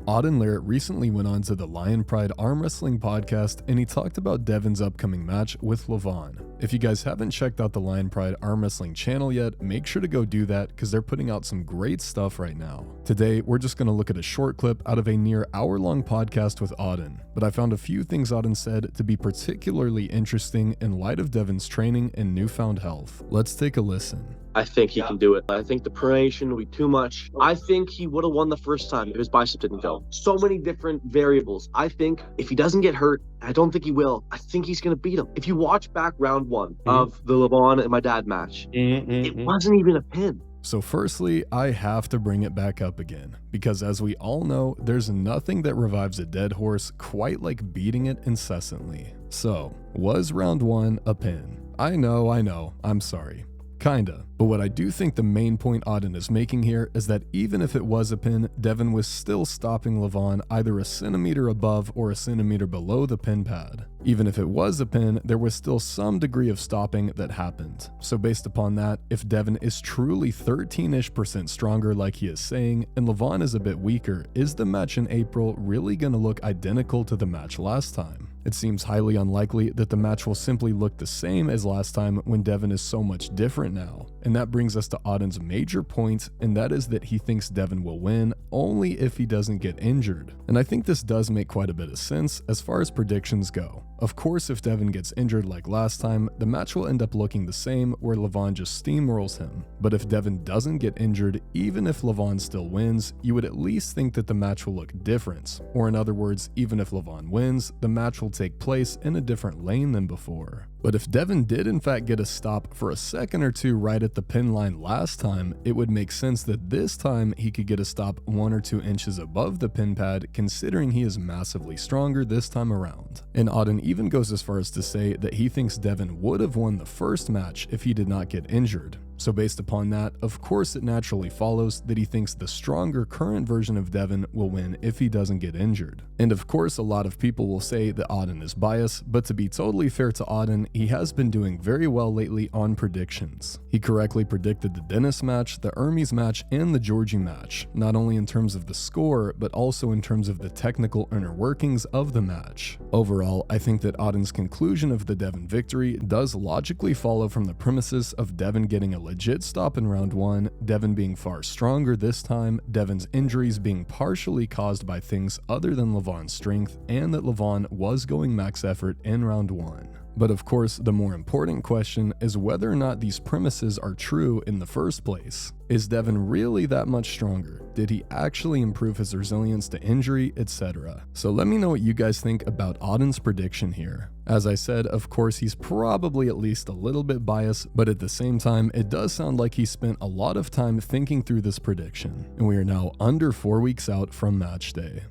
Auden LARRATT recently went on to the Lion Pride Arm Wrestling podcast and he talked about Devon's upcoming match with LEVAN. If you guys haven't checked out the Lion Pride Arm Wrestling channel yet, make sure to go do that because they're putting out some great stuff right now. Today, we're just going to look at a short clip out of a near hour-long podcast with Auden, but I found a few things Auden said to be particularly interesting in light of Devon's training and newfound health. Let's take a listen. I think he can do it. I think the pronation will be too much. I think he would have won the first time if his bicep didn't go. So many different variables. I think if he doesn't get hurt, I don't think he will. I think he's going to beat him. If you watch back round one of the LEVAN and my dad match, it wasn't even a pin. So firstly, I have to bring it back up again, because as we all know, there's nothing that revives a dead horse quite like beating it incessantly. So, was round one a pin? I know, I'm sorry. Kinda. But what I do think the main point Auden is making here is that even if it was a pin, Devon was still stopping LEVAN either a centimeter above or a centimeter below the pin pad. Even if it was a pin, there was still some degree of stopping that happened. So based upon that, if Devon is truly 13-ish% stronger like he is saying, and LEVAN is a bit weaker, is the match in April really gonna look identical to the match last time? It seems highly unlikely that the match will simply look the same as last time when Devon is so much different now. And that brings us to Auden's major point, and that is that he thinks Devon will win only if he doesn't get injured. And I think this does make quite a bit of sense as far as predictions go. Of course, if Devon gets injured like last time, the match will end up looking the same where LEVAN just steamrolls him. But if Devon doesn't get injured, even if LEVAN still wins, you would at least think that the match will look different. Or in other words, even if LEVAN wins, the match will take place in a different lane than before. But if Devon did in fact get a stop for a second or two right at the pin line last time, it would make sense that this time he could get a stop 1 or 2 inches above the pin pad, considering he is massively stronger this time around. And Auden even goes as far as to say that he thinks Devon would have won the first match if he did not get injured. So based upon that, of course it naturally follows that he thinks the stronger current version of Devon will win if he doesn't get injured. And of course a lot of people will say that Auden is biased, but to be totally fair to Auden, he has been doing very well lately on predictions. He correctly predicted the Dennis match, the Hermes match, and the Georgi match, not only in terms of the score, but also in terms of the technical inner workings of the match. Overall, I think that Auden's conclusion of the Devon victory does logically follow from the premises of Devon getting a legit stop in round 1, Devon being far stronger this time, Devon's injuries being partially caused by things other than LEVAN's strength, and that LEVAN was going max effort in round 1. But of course, the more important question is whether or not these premises are true in the first place. Is Devon really that much stronger? Did he actually improve his resilience to injury, etc.? So let me know what you guys think about Auden's prediction here. As I said, of course, he's probably at least a little bit biased, but at the same time, it does sound like he spent a lot of time thinking through this prediction. And we are now under 4 weeks out from match day.